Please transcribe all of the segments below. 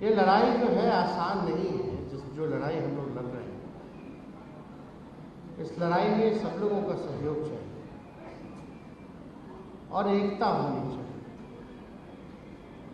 ये लड़ाई जो है आसान नहीं है, जो लड़ाई हम लोग लड़ रहे हैं। इस लड़ाई में सब लोगों का सहयोग चाहिए और एकता होनी चाहिए।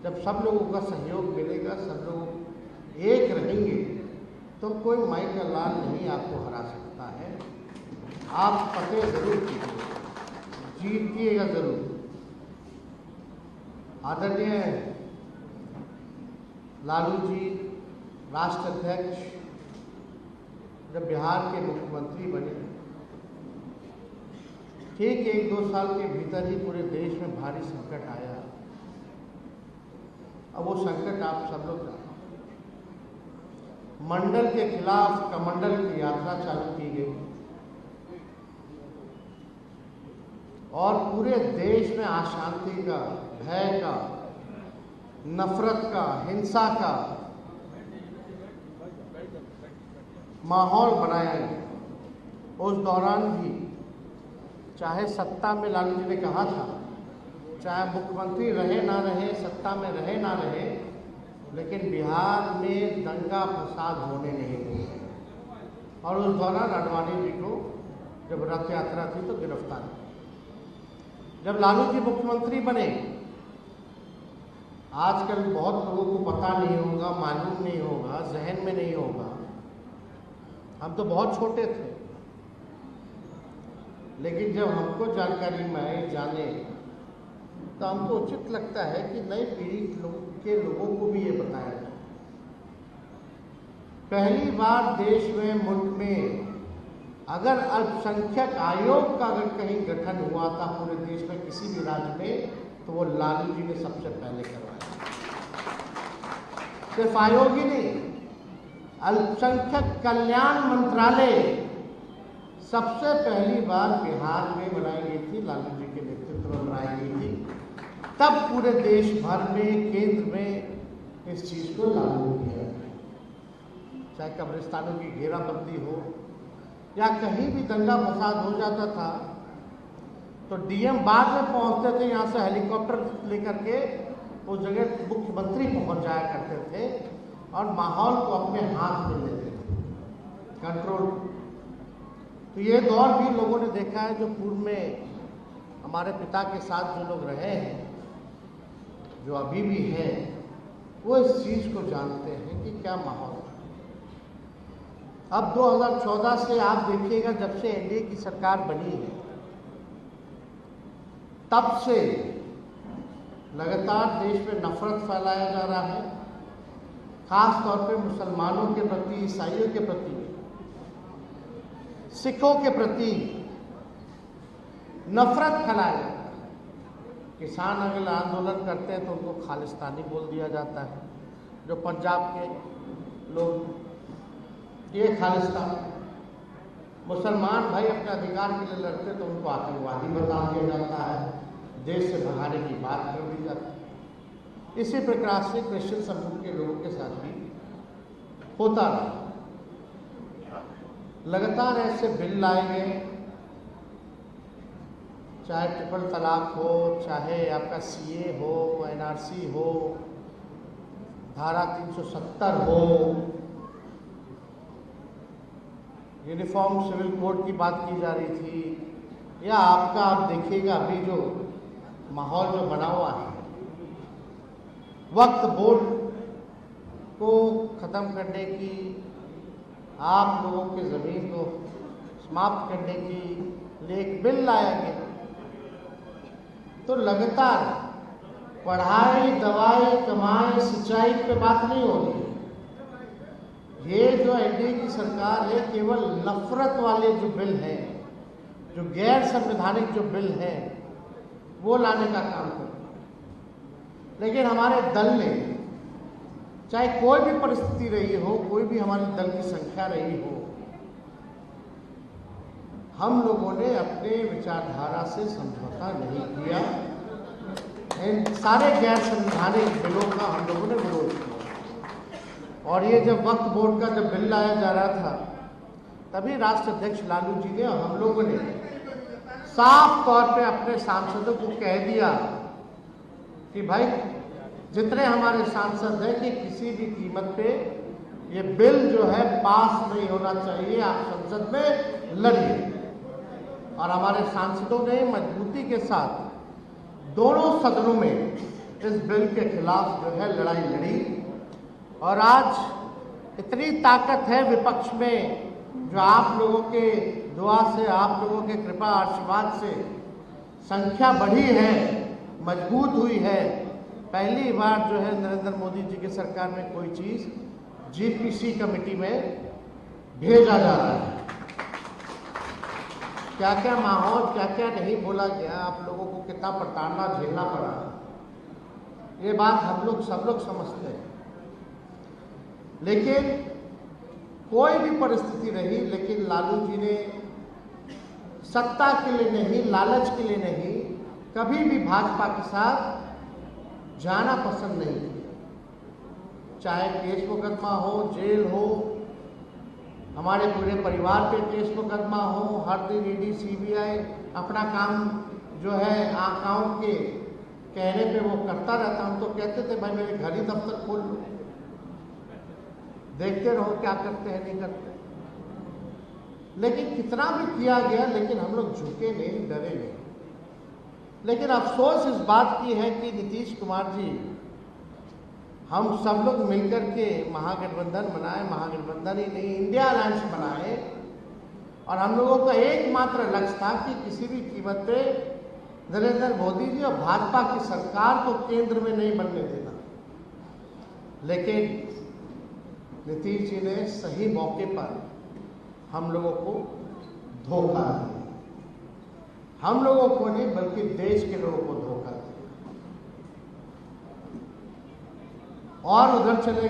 जब सब लोगों का सहयोग मिलेगा, सब लोग एक रहेंगे, तो कोई माई का लाल नहीं आपको हरा सकता है। आप फतेह जरूर कीजिए, जीतिएगा जरूर। आदरणीय लालू जी राष्ट्र अध्यक्ष जब बिहार के मुख्यमंत्री बने, ठीक 1-2 साल के भीतर ही पूरे देश में भारी संकट आया। अब वो संकट आप सब लोग जानते हैं। मंडल के खिलाफ कमंडल की यात्रा चालू की गई और पूरे देश में अशांति का, भय का, नफरत का, हिंसा का माहौल बनाया गया। उस दौरान भी चाहे सत्ता में लालू जी ने कहा था, चाहे मुख्यमंत्री रहे ना रहे, सत्ता में रहे ना रहे, लेकिन बिहार में दंगा फसाद होने नहीं दिए। और उस दौरान आडवाणी जी को जब रथ यात्रा थी तो गिरफ्तार किया। जब लालू जी मुख्यमंत्री बने, आजकल बहुत लोगों को पता नहीं होगा, मालूम नहीं होगा, जहन में नहीं होगा, हम तो बहुत छोटे थे, लेकिन जब हमको जानकारी में जाने तो हमको उचित लगता है कि नई पीढ़ी के लोगों को भी ये बताया जाए। पहली बार देश में, मुल्क में अगर अल्पसंख्यक आयोग का अगर कहीं गठन हुआ था पूरे देश में किसी भी राज्य में, तो वो लालू जी ने सबसे पहले करवाया। सिर्फ आयोग ही नहीं, अल्पसंख्यक कल्याण मंत्रालय सबसे पहली बार बिहार में बनाई गई थी, लालू जी के नेतृत्व में बनाई गई थी। तब पूरे देश भर में, केंद्र में इस चीज को लागू किया। चाहे कब्रिस्तानों की घेराबंदी हो या कहीं भी दंगा फसाद हो जाता था तो डीएम बाद में पहुंचते थे, यहाँ से हेलीकॉप्टर लेकर के उस जगह मुख्यमंत्री पहुंच जाया करते थे और माहौल को अपने हाथ में लेते थे, कंट्रोल। तो ये दौर भी लोगों ने देखा है, जो पूर्व में हमारे पिता के साथ जो लोग रहे हैं, जो अभी भी हैं, वो इस चीज़ को जानते हैं कि क्या माहौल है। अब 2014 से आप देखिएगा, जब से एनडीए की सरकार बनी है, तब से लगातार देश में नफरत फैलाया जा रहा है, खास तौर पे मुसलमानों के प्रति, ईसाइयों के प्रति, सिखों के प्रति नफरत फैलाया जाता है। किसान अगर आंदोलन करते हैं तो उनको खालिस्तानी बोल दिया जाता है। जो पंजाब के लोग, ये खालिस्तान। मुसलमान भाई अपने अधिकार के लिए लड़ते तो उनको आतंकवादी बता दिया जाता है, देश से भगाने की बात कर दी जाती है। इसी प्रकार से क्रिश्चियन समूह के लोगों के साथ भी होता रहा। लगातार ऐसे बिल लाए गए, चाहे ट्रिपल तलाक हो, चाहे आपका सीए हो, एनआरसी हो, धारा 370 हो, यूनिफॉर्म सिविल कोड की बात की जा रही थी, या आपका आप देखिएगा अभी जो माहौल जो बना हुआ है, वक्फ बोर्ड को ख़त्म करने की, आप लोगों की ज़मीन को समाप्त करने की लिए एक बिल लाया गया। तो लगातार पढ़ाई, दवाई, कमाई, सिंचाई पे बात नहीं हो रही है। ये जो एनडीए की सरकार है, केवल नफरत वाले जो बिल हैं, जो गैर संवैधानिक जो बिल हैं, वो लाने का काम कर रहा है। लेकिन हमारे दल ने, चाहे कोई भी परिस्थिति रही हो, कोई भी हमारे दल की संख्या रही हो, हम लोगों ने अपने विचारधारा से समझौता नहीं किया। इन सारे गैर संवैधानिक बिलों का हम लोगों ने विरोध किया। और ये जब वक्फ बोर्ड का जब बिल लाया जा रहा था, तभी राष्ट्र अध्यक्ष लालू जी ने और हम लोगों ने साफ तौर पे अपने सांसदों को कह दिया कि भाई जितने हमारे सांसद हैं कि किसी भी कीमत पे ये बिल जो है पास नहीं होना चाहिए, आप संसद में लड़िए। और हमारे सांसदों ने मजबूती के साथ दोनों सदनों में इस बिल के खिलाफ जो है लड़ाई लड़ी। और आज इतनी ताकत है विपक्ष में, जो आप लोगों के दुआ से, आप लोगों के कृपा आशीर्वाद से संख्या बढ़ी है, मजबूत हुई है। पहली बार जो है नरेंद्र मोदी जी की सरकार में कोई चीज़ जीपीसी कमेटी में भेजा जा रहा है। क्या क्या माहौल, क्या क्या नहीं बोला गया, आप लोगों को कितना प्रताड़ना झेलना पड़ा, ये बात हम लोग सब लोग समझते हैं। लेकिन कोई भी परिस्थिति रही, लेकिन लालू जी ने सत्ता के लिए नहीं, लालच के लिए नहीं, कभी भी भाजपा के साथ जाना पसंद नहीं किया। चाहे केस मुकदमा हो, जेल हो, हमारे पूरे परिवार पे केस मुकदमा हो, हर दिन ईडी सीबीआई अपना काम जो है अकाउंट के कहने पे वो करता रहता। हम तो कहते थे भाई मेरे घर ही दफ्तर खोल लो, देखते रहो क्या करते हैं नहीं करते। लेकिन कितना भी किया गया, लेकिन हम लोग झुके नहीं, डरे नहीं। लेकिन अफसोस इस बात की है कि नीतीश कुमार जी, हम सब लोग मिलकर के महागठबंधन बनाए, महागठबंधन ही नहीं इंडिया अलायंस बनाए, और हम लोगों का एकमात्र लक्ष्य था कि किसी भी कीमत पे नरेंद्र मोदी जी और भाजपा की सरकार को केंद्र में नहीं बनने देना। लेकिन नीतीश जी ने सही मौके पर हम लोगों को धोखा दिया। हम लोगों को नहीं बल्कि देश के लोगों को धोखा दिया। और उधर चले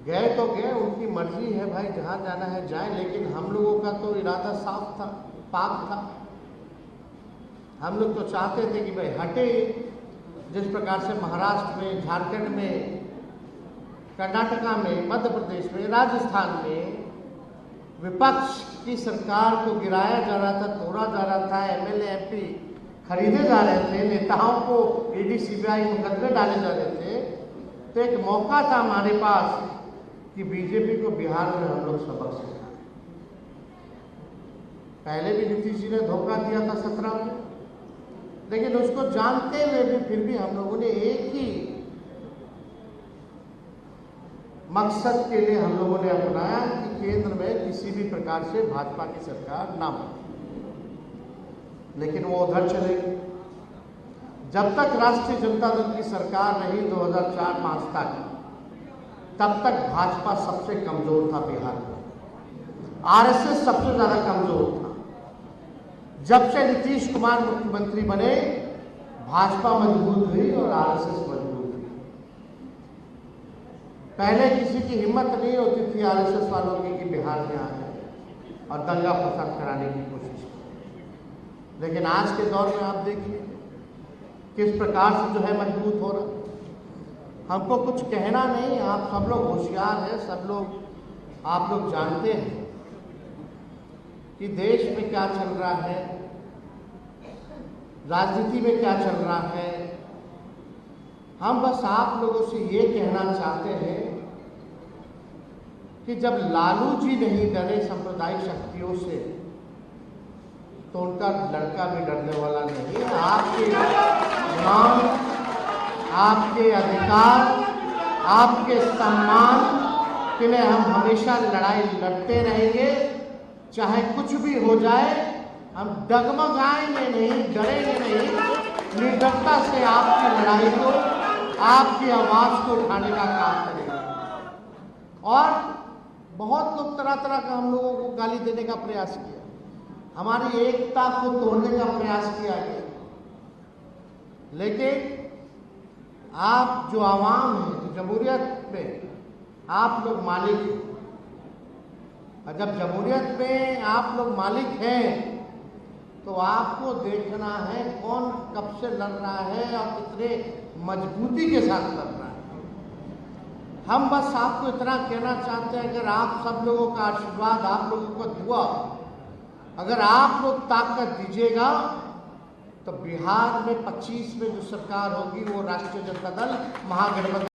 गए तो गए, उनकी मर्जी है भाई, जहां जाना है जाए। लेकिन हम लोगों का तो इरादा साफ था, पाक था। हम लोग तो चाहते थे कि भाई हटे। जिस प्रकार से महाराष्ट्र में, झारखंड में, कर्नाटका में, मध्य प्रदेश में, राजस्थान में विपक्ष की सरकार को गिराया जा रहा था, तोड़ा जा रहा था, एमएलए एमपी खरीदे जा रहे थे, नेताओं को ईडी सीबीआई मुकदमे डाले जा रहे थे, तो एक मौका था हमारे पास कि बीजेपी को बिहार में हम लोग सबक सिखाएं। पहले भी नीतीश जी ने धोखा दिया था 17 में, लेकिन उसको जानते हुए भी फिर भी हम लोगों ने एक ही मकसद के लिए हम लोगों ने अपनाया कि केंद्र में किसी भी प्रकार से भाजपा की सरकार ना बने। लेकिन वो उधर चले गए। जब तक राष्ट्रीय जनता दल की सरकार रही 2004 मार्च तक, तब तक भाजपा सबसे कमजोर था बिहार में, आरएसएस सबसे ज्यादा कमजोर था। जब से नीतीश कुमार मुख्यमंत्री बने, भाजपा मजबूत हुई और आरएसएस मजबूत हुई। पहले किसी की हिम्मत नहीं होती थी आरएसएस वालों की कि बिहार में आ जाए और दंगा फसाद कराने की कोशिश की। लेकिन आज के दौर में आप देखिए किस प्रकार से जो है मजबूत हो रहा। हमको कुछ कहना नहीं, आप सब लोग होशियार हैं, सब लोग आप लोग जानते हैं कि देश में क्या चल रहा है, राजनीति में क्या चल रहा है। हम बस आप लोगों से ये कहना चाहते हैं कि जब लालू जी नहीं डरे सांप्रदायिक शक्तियों से, तो उनका लड़का भी डरने वाला नहीं। आपके नाम, आपके अधिकार, आपके सम्मान के लिए हम हमेशा लड़ाई लड़ते रहेंगे। चाहे कुछ भी हो जाए, हम डगमगाएंगे नहीं, डरेंगे नहीं। निडरता से आपकी लड़ाई को, आपकी आवाज को उठाने का काम करेंगे। और बहुत लोग तरह तरह का हम लोगों को गाली देने का प्रयास किया, हमारी एकता को तोड़ने का प्रयास किया गया। लेकिन आप जो आवाम है, जमहूरियत में आप लोग मालिक हैं, और जब जमहूरियत में आप लोग मालिक हैं, तो आपको देखना है कौन कब से लड़ रहा है और कितने मजबूती के साथ लड़ रहा है। हम बस आपको इतना कहना चाहते हैं, अगर आप सब लोगों का आशीर्वाद, आप लोगों का दुआ, अगर आप लोग ताकत दीजिएगा, तो बिहार में 25 में जो सरकार होगी वो राष्ट्रीय जनता दल महागठबंधन